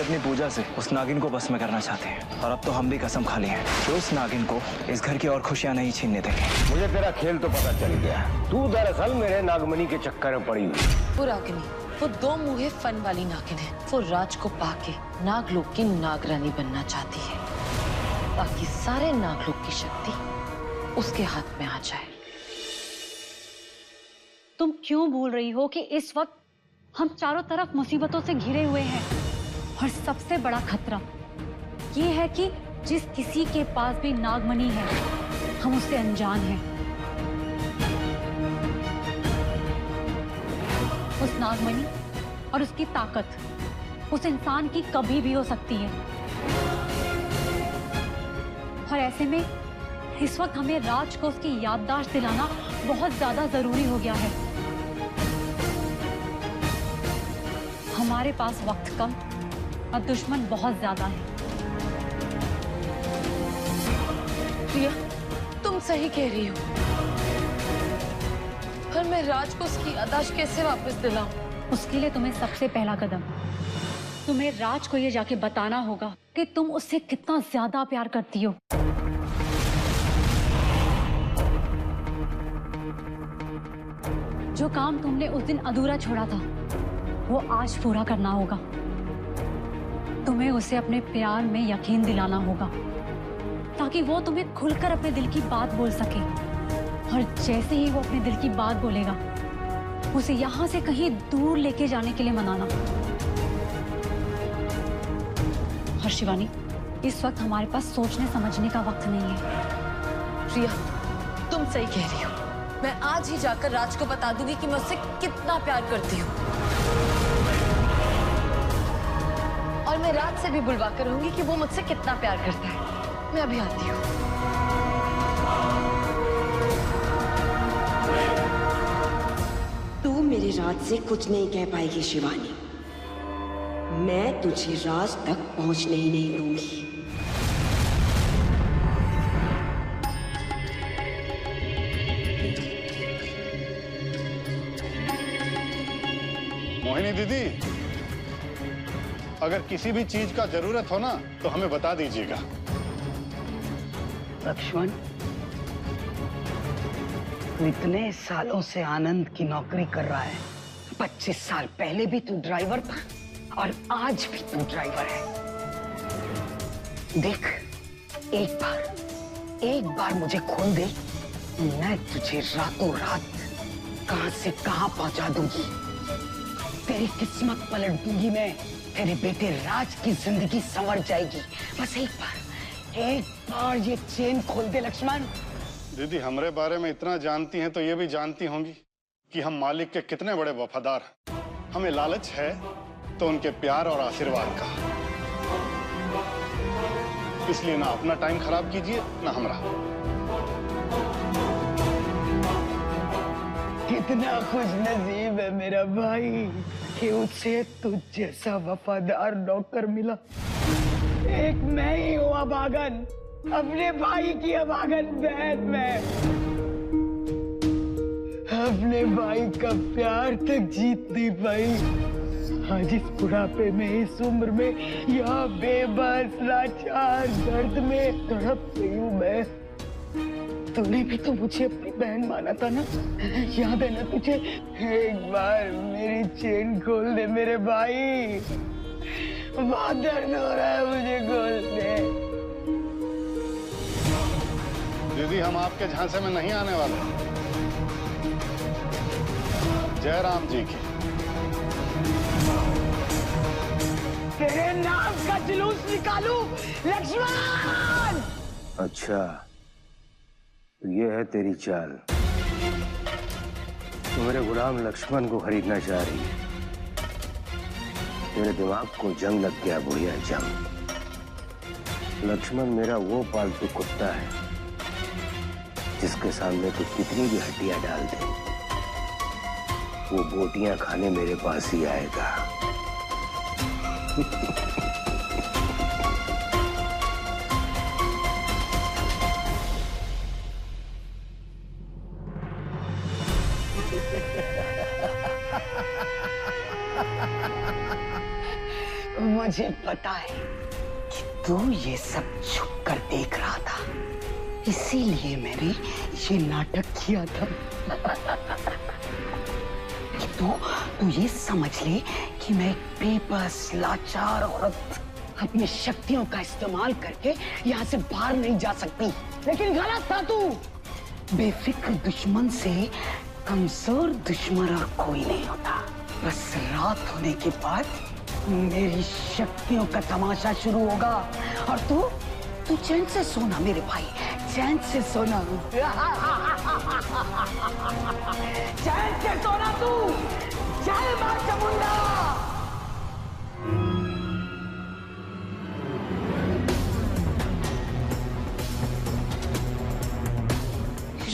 अपनी पूजा से उस नागिन को बस में करना चाहते हैं और अब तो हम भी कसम खा ली है कि उस नागिन को इस घर की और खुशियां नहीं छीनने देंगे। मुझे तेरा खेल तो पता चल गया। तू दरअसल मेरे नागमणि के चक्कर में पड़ी हुई। वो रागिनी, वो दो मुँहे फन वाली नागिन है। वो राज को पाके नागलोक की नागरानी बनना चाहती है ताकि सारे नागलोक की शक्ति उसके हाथ में आ जाए। तुम क्यों भूल रही हो कि इस वक्त हम चारों तरफ मुसीबतों से घिरे हुए हैं और सबसे बड़ा खतरा ये है कि जिस किसी के पास भी नागमणि है हम उससे अनजान हैं। उस नागमणि और उसकी ताकत उस इंसान की कभी भी हो सकती है और ऐसे में इस वक्त हमें राज को उसकी याददाश्त दिलाना बहुत ज्यादा जरूरी हो गया है। हमारे पास वक्त कम और दुश्मन बहुत ज्यादा है। प्रिया, तुम सही कह रही हो, पर मैं राज को उसकी याददाश्त कैसे वापस दिलाऊं? उसके लिए तुम्हें सबसे पहला कदम तुम्हें राज को ये जाके बताना होगा कि तुम उससे कितना ज्यादा प्यार करती हो। जो काम तुमने उस दिन अधूरा छोड़ा था वो आज पूरा करना होगा। तुम्हें उसे अपने प्यार में यकीन दिलाना होगा ताकि वो तुम्हें खुलकर अपने दिल की बात बोल सके और जैसे ही वो अपने दिल की बात बोलेगा उसे यहाँ से कहीं दूर लेके जाने के लिए मनाना। और शिवानी, इस वक्त हमारे पास सोचने समझने का वक्त नहीं है। प्रिया, तुम सही कह रही हो। मैं आज ही जाकर राज को बता दूंगी कि मैं उससे कितना प्यार करती हूँ और मैं राज से भी बुलवा कर रहूंगी कि वो मुझसे कितना प्यार करता है। मैं अभी आती हूँ। तू मेरे राज से कुछ नहीं कह पाएगी शिवानी। मैं तुझे राज तक पहुंचने ही नहीं दूंगी। मोहिनी दीदी, अगर किसी भी चीज का जरूरत हो ना तो हमें बता दीजिएगा। लक्ष्मण, तू इतने सालों से आनंद की नौकरी कर रहा है। 25 साल पहले भी तू ड्राइवर था और आज भी तू ड्राइवर है। देख, एक बार मुझे खोल दे, मैं तुझे रातों रात कहां से कहां पहुंचा दूंगी। तेरी किस्मत पलट दूंगी मैं। तेरे बेटे राज की जिंदगी संवर जाएगी। बस एक बार ये चेन खोल दे लक्ष्मण। दीदी, हमारे बारे में इतना जानती हैं तो ये भी जानती होंगी कि हम मालिक के कितने बड़े वफादार हैं। हमें लालच है तो उनके प्यार और आशीर्वाद का। इसलिए ना अपना टाइम खराब कीजिए ना हमारा। कितना खुश नसीब है मेरा भाई कि उसे तुझ जैसा वफादार नौकर मिला। एक मैं ही हूँ अभागन, अपने भाई की अभागन बहन में। अपने भाई का प्यार तक जीत नहीं पाई। आज इस बुढ़ापे में, इस उम्र में, यहाँ बेबस लाचार दर्द में तड़प रही हूँ मैं। तूने भी तो मुझे अपनी बहन माना था ना, याद है ना तुझे? एक बार मेरी चेन खोल दे मेरे भाई, बहुत दर्द हो रहा है मुझे, खोल दे। दीदी, हम आपके झांसे में नहीं आने वाले। जय राम जी की। तेरे नाम का जुलूस निकालू लक्ष्मण। अच्छा, तो ये है तेरी चाल। तू मेरे गुलाम लक्ष्मण को खरीदना चाह रही है। तेरे दिमाग को जंग लग गया, बुढ़िया जंग। लक्ष्मण मेरा वो पालतू कुत्ता है जिसके सामने तू कितनी भी हड्डियां डाल दे, वो बोटियां खाने मेरे पास ही आएगा। मुझे पता है कि तू ये सब छुप कर देख रहा था, इसीलिए मैंने ये नाटक किया था। कि तू ये समझ ले कि मैं एक बेबस लाचार औरत अपनी शक्तियों का इस्तेमाल करके यहाँ से बाहर नहीं जा सकती। लेकिन गलत था तू। बेफिक्र दुश्मन से कमजोर दुश्मन और कोई नहीं होता। बस रात होने के बाद मेरी शक्तियों का तमाशा शुरू होगा और तू चैन से सोना मेरे भाई, चैन से सोना। चैन से सोना तू। जय मां चामुंडा।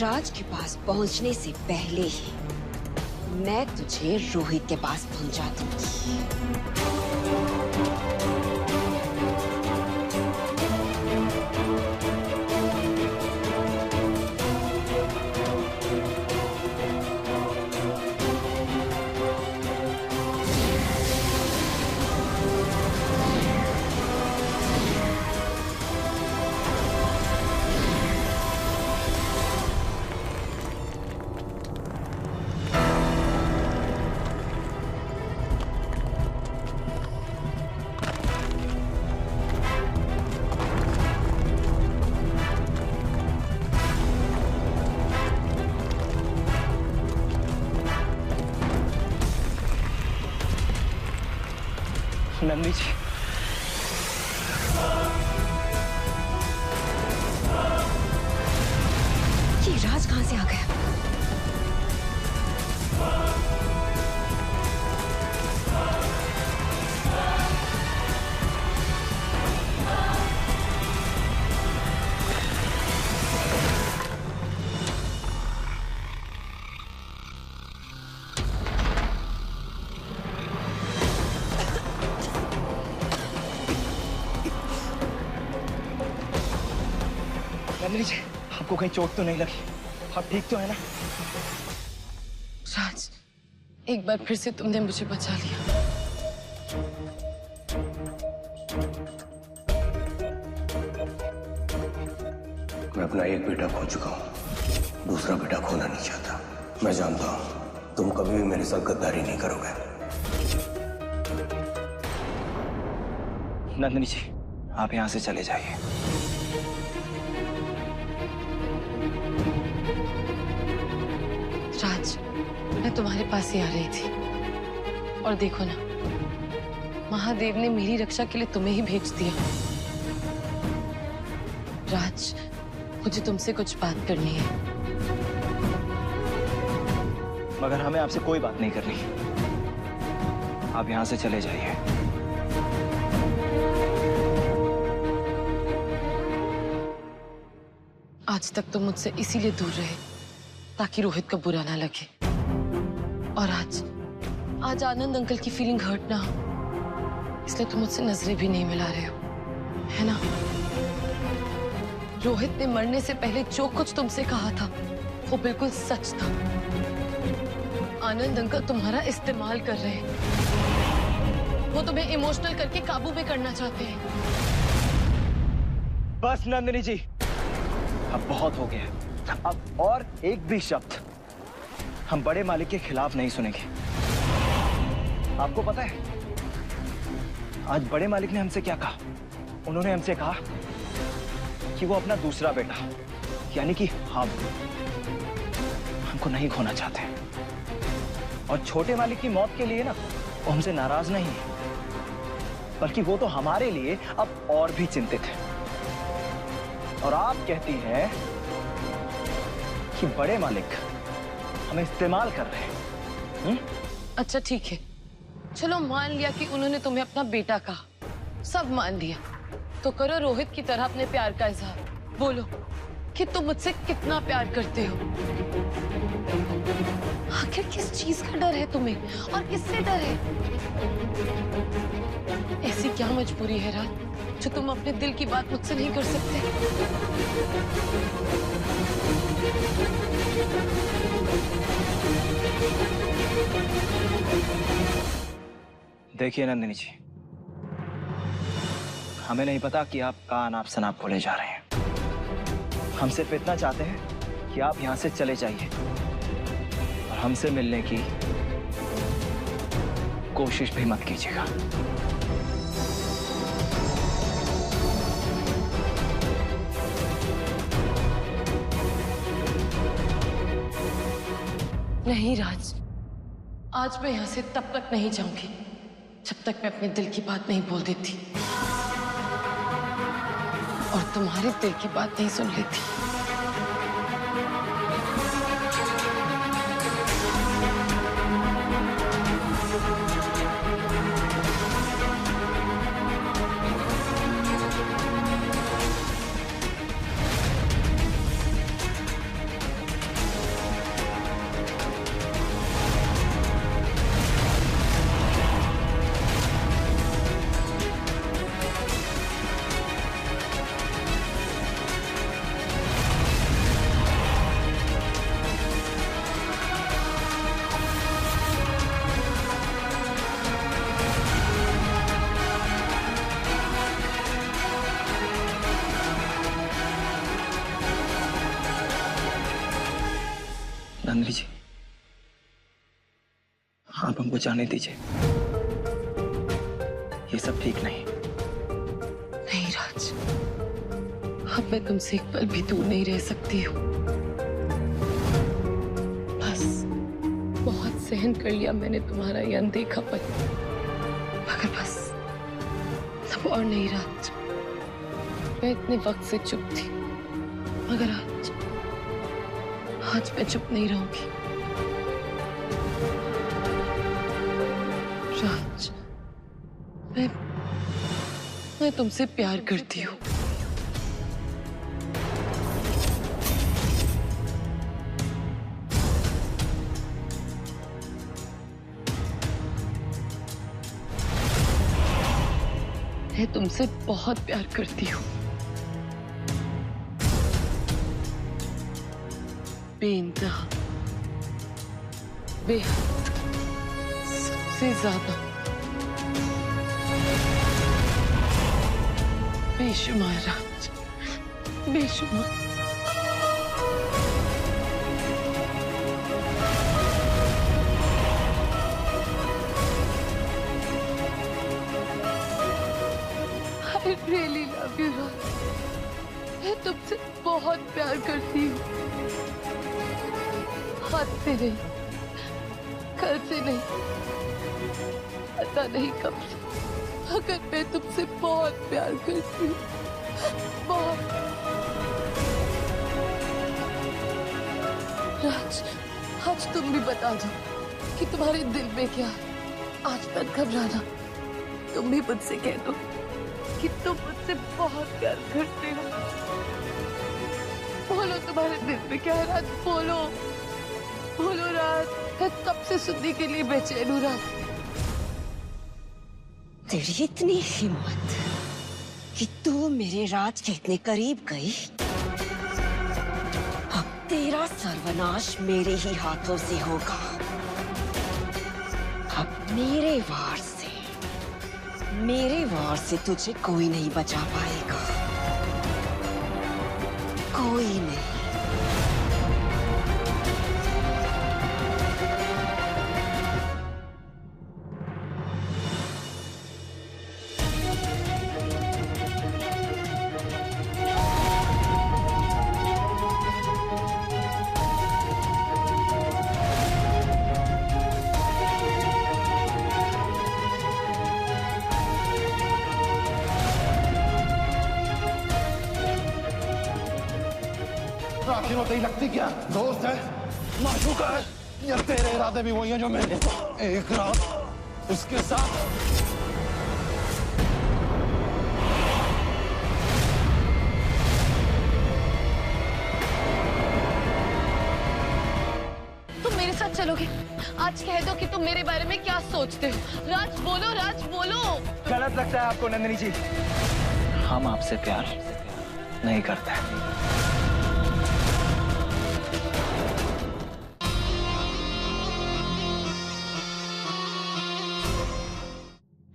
राज के पास पहुंचने से पहले ही मैं तुझे रोहित के पास पहुंचा दूंगी। नंदी जी, ये राज कहां से आ गया? नंदिनी जी, आपको कहीं चोट तो नहीं लगी? आप ठीक तो है ना? राज, एक बार फिर से तुमने मुझे बचा लिया। मैं अपना एक बेटा खो चुका हूं, दूसरा बेटा खोना नहीं चाहता। मैं जानता हूं तुम कभी भी मेरे साथ गद्दारी नहीं करोगे। नंदिनी जी, आप यहां से चले जाइए। राज, मैं तुम्हारे पास ही आ रही थी और देखो ना, महादेव ने मेरी रक्षा के लिए तुम्हें ही भेज दिया। राज, मुझे तुमसे कुछ बात करनी है। मगर हमें आपसे कोई बात नहीं करनी। आप यहां से चले जाइए। आज तक तुम मुझसे इसीलिए दूर रहे ताकि रोहित को बुरा ना लगे, और आज आनंद अंकल की फीलिंग हर्ट ना हो, इसलिए तुम मुझसे नजरें भी नहीं मिला रहे हो, है ना? रोहित ने मरने से पहले जो कुछ तुमसे कहा था वो बिल्कुल सच था। आनंद अंकल तुम्हारा इस्तेमाल कर रहे हैं। वो तुम्हें इमोशनल करके काबू में करना चाहते हैं। बस नंदिनी जी, अब बहुत हो गया। अब और एक भी शब्द हम बड़े मालिक के खिलाफ नहीं सुनेंगे। आपको पता है आज बड़े मालिक ने हमसे क्या कहा? उन्होंने हमसे कहा कि वो अपना दूसरा बेटा यानी कि हमको नहीं खोना चाहते, और छोटे मालिक की मौत के लिए ना वो हमसे नाराज नहीं है, बल्कि वो तो हमारे लिए अब और भी चिंतित है। और आप कहती हैं कि बड़े मालिक हमें इस्तेमाल कर रहे हैं। अच्छा ठीक है, चलो मान लिया कि उन्होंने तुम्हें अपना बेटा कहा, सब मान लिया, तो करो रोहित की तरह अपने प्यार का इजहार। बोलो कि तुम मुझसे कितना प्यार करते हो। आखिर किस चीज का डर है तुम्हें, और किससे डर है? ऐसी क्या मजबूरी है राज जो तुम अपने दिल की बात मुझसे नहीं कर सकते? देखिए नंदिनी जी, हमें नहीं पता कि आप कहाँ अनाप शनाप को ले जा रहे हैं। हम सिर्फ इतना चाहते हैं कि आप यहाँ से चले जाइए और हमसे मिलने की कोशिश भी मत कीजिएगा। नहीं राज, आज मैं यहाँ से तब तक नहीं जाऊंगी जब तक मैं अपने दिल की बात नहीं बोल देती और तुम्हारे दिल की बात नहीं सुन लेती। नंदिनी जी, आप हमको जाने दीजिए। ये सब ठीक नहीं। नहीं राज, अब मैं तुमसे एक पल भी दूर नहीं रह सकती हूँ। बस बहुत सहन कर लिया मैंने तुम्हारा ये अनदेखापन, मगर बस अब और नहीं राज। मैं इतने वक्त से चुप थी, मगर आज मैं चुप नहीं रहूंगी। राज, मैं तुमसे प्यार करती हूँ। मैं तुमसे बहुत प्यार करती हूँ, बेइंतहा, बेहद, सबसे ज्यादा, बेशुमार राज, बेशुमार। I really love you, राज। मैं तुमसे बहुत प्यार करती हूँ। आज से नहीं, कल से नहीं, पता नहीं कब से, मगर मैं तुमसे बहुत प्यार करती हूँ, बहुत। राज, आज तुम भी बता दो कि तुम्हारे दिल में क्या है। आज मत घबराना, तुम भी मुझसे कह दो कि तुम मुझसे बहुत प्यार करते हो। बोलो तुम्हारे दिल में क्या है राज, बोलो, बोलो राज। मैं कब से सुनने के लिए बेचैन हूँ राज। तेरी इतनी हिम्मत कि तू मेरे राज के इतने करीब गई। अब तेरा सर्वनाश मेरे ही हाथों से होगा। अब मेरे वार से तुझे कोई नहीं बचा पाएगा, कोई नहीं। आखिर वो तेरी लगती क्या दोस्त है, माशूका है, या तेरे इरादे भी वही हैं जो मैंने एक रात उसके साथ। तुम मेरे साथ चलोगे? आज कह दो कि तुम मेरे बारे में क्या सोचते हो। राज बोलो, राज बोलो। गलत लगता है आपको नंदिनी जी, हम आपसे प्यार नहीं करते।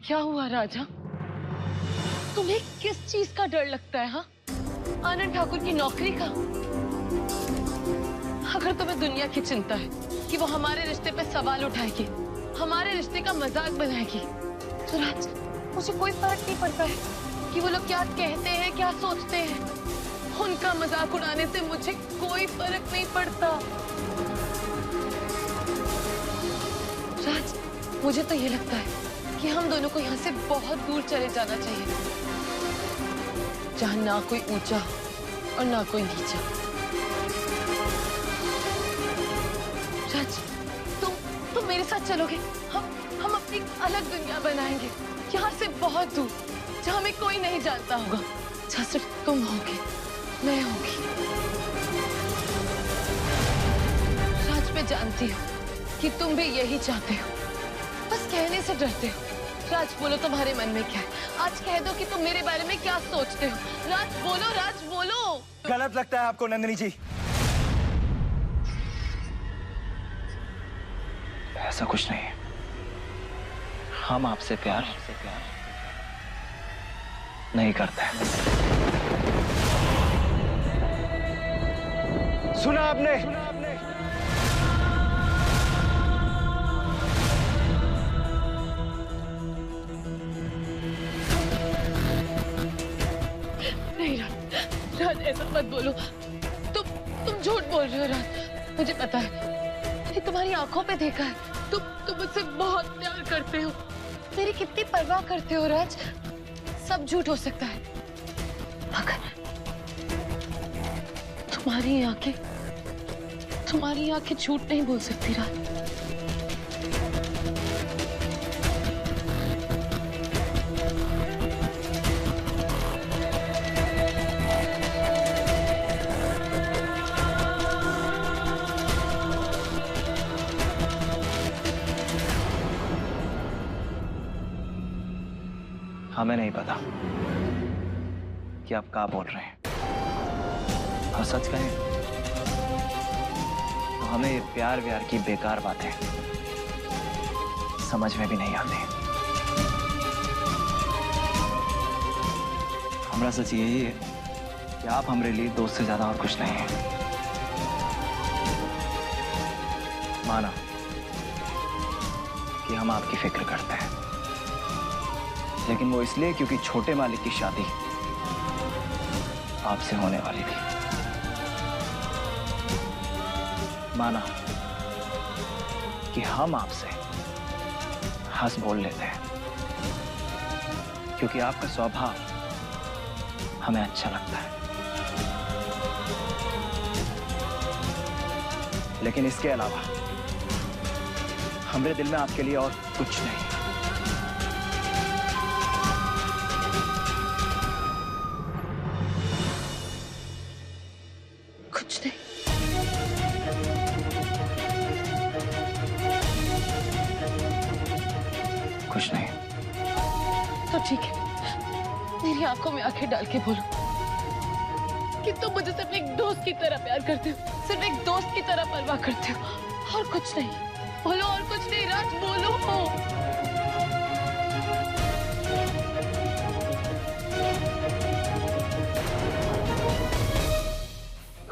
क्या हुआ राजा? तुम्हें किस चीज का डर लगता है? हाँ, आनंद ठाकुर की नौकरी का? अगर तुम्हें दुनिया की चिंता है कि वो हमारे रिश्ते पे सवाल उठाएगी, हमारे रिश्ते का मजाक बनाएगी, तो राज, मुझे कोई फर्क नहीं पड़ता है कि वो लोग क्या कहते हैं, क्या सोचते हैं। उनका मजाक उड़ाने से मुझे कोई फर्क नहीं पड़ता। राज, मुझे तो ये लगता है कि हम दोनों को यहाँ से बहुत दूर चले जाना चाहिए, जहाँ ना कोई ऊंचा और ना कोई नीचा। राज, तुम मेरे साथ चलोगे? हम अपनी अलग दुनिया बनाएंगे, यहाँ से बहुत दूर, जहाँ हमें कोई नहीं जानता होगा, जहाँ सिर्फ तुम होगे, मैं होगी। राज, मैं जानती हूँ कि तुम भी यही चाहते हो, बस कहने से डरते हो। राज, बोलो तुम्हारे मन में क्या है? आज कह दो कि तुम मेरे बारे में क्या सोचते हो। राज बोलो, राज बोलो। गलत लगता है आपको नंदिनी जी? ऐसा कुछ नहीं है। हम आपसे प्यार नहीं करते। सुना आपने? नहीं राज, राज ऐसा मत बोलो। तुम झूठ बोल रहे हो राज। मुझे पता है, मैंने तुम्हारी आंखों पे देखा है, तुम मुझसे बहुत प्यार करते हो, मेरी कितनी परवाह करते हो राज। सब झूठ हो सकता है, मगर तुम्हारी आंखें झूठ नहीं बोल सकती राज। हमें नहीं पता कि आप क्या बोल रहे हैं, और सच कहें तो हमें ये प्यार व्यार की बेकार बातें समझ में भी नहीं आती। हमारा सच यही है कि आप हमारे लिए दोस्त से ज्यादा और कुछ नहीं है। माना कि हम आपकी फिक्र करते हैं, लेकिन वो इसलिए क्योंकि छोटे मालिक की शादी आपसे होने वाली थी। माना कि हम आपसे हंस बोल लेते हैं क्योंकि आपका स्वभाव हमें अच्छा लगता है, लेकिन इसके अलावा हमारे दिल में आपके लिए और कुछ नहीं। कुछ नहीं। तो ठीक है, मेरी आंखों में आंखें डाल के बोलो कि तुम मुझे सिर्फ एक दोस्त की तरह प्यार करते हो, सिर्फ एक दोस्त की तरह परवाह करते हो, और कुछ नहीं। बोलो, और कुछ नहीं राज, बोलो।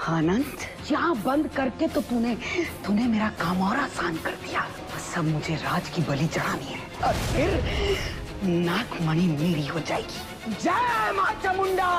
आनंद, यहाँ बंद करके तो तूने मेरा काम और आसान कर दिया। बस अब मुझे राज की बलि चढ़ानी है और फिर नागमणि मेरी हो जाएगी। जय मां चामुंडा।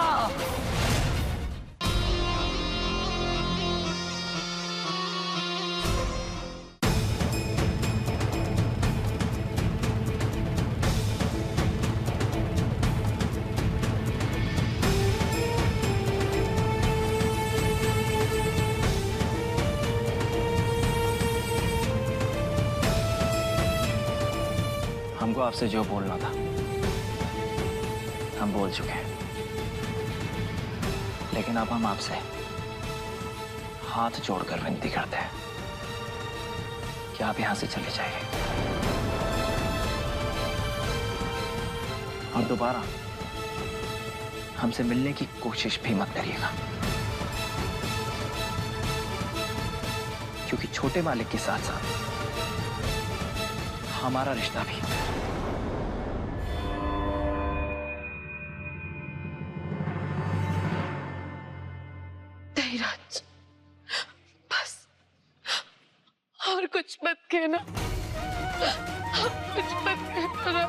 हमको आपसे जो बोलना था हम बोल चुके हैं, लेकिन अब हम आपसे हाथ जोड़कर विनती करते हैं कि आप यहां से चले जाइए और दोबारा हमसे मिलने की कोशिश भी मत करिएगा, क्योंकि छोटे मालिक के साथ साथ हमारा रिश्ता भी नहीं राज, बस और कुछ मत कहना, कुछ मत कहना।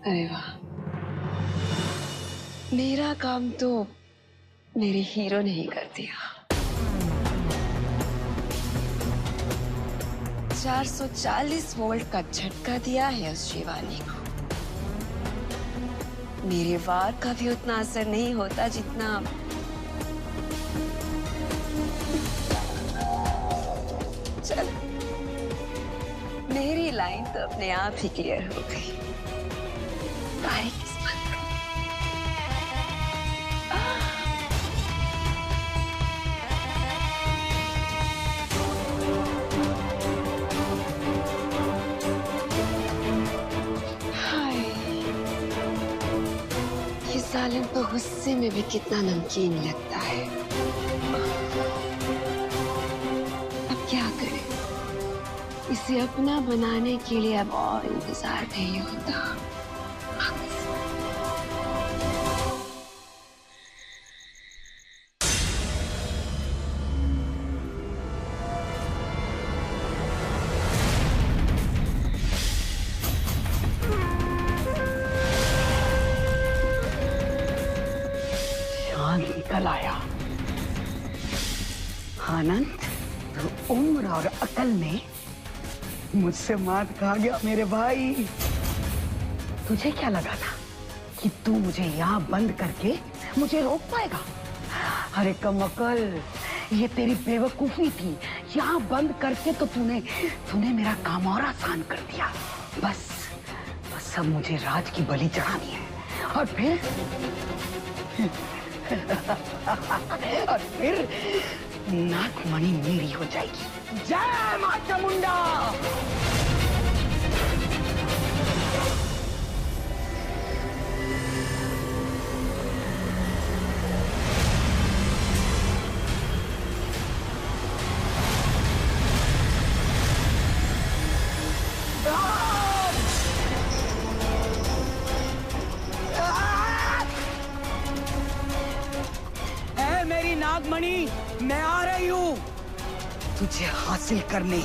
अरे वाह, मेरा काम तो मेरे हीरो ने ही कर दिया। 440 वोल्ट का झटका दिया है उस शिवानी को। मेरे वार का भी उतना असर नहीं होता जितना चल, मेरी लाइन तो अपने आप ही क्लियर हो गई। तुम्हारी किस्मत। हाय, ये सालन तो गुस्से में भी कितना नमकीन लगता है। अब क्या करें, इसे अपना बनाने के लिए अब और इंतजार नहीं होता। निकल आया। आनंद, तो उम्र और अकल में मुझसे मात खा गया मेरे भाई। तुझे क्या लगा था कि तू मुझे यहाँ बंद करके मुझे रोक पाएगा? अरे कमअकल, ये तेरी बेवकूफी थी। यहाँ बंद करके तो तूने मेरा काम और आसान कर दिया। बस अब मुझे राज की बलि चढ़ानी है और फिर नागमणि मेरी हो जाएगी। जय मां चामुंडा। मेरी नागमणि, मैं आ रही हूँ तुझे हासिल करने।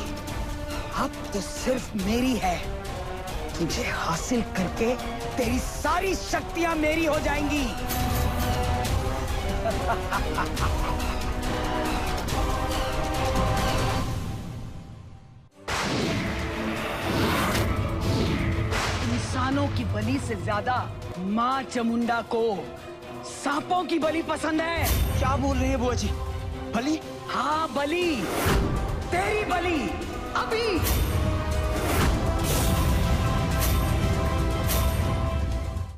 अब तो सिर्फ मेरी है। तुझे हासिल करके तेरी सारी शक्तियां मेरी हो जाएंगी। इंसानों की बलि से ज्यादा मां चामुंडा को सांपों की बलि पसंद है। क्या बोल रही है बुआ जी? बलि? हाँ, बलि, तेरी बलि अभी।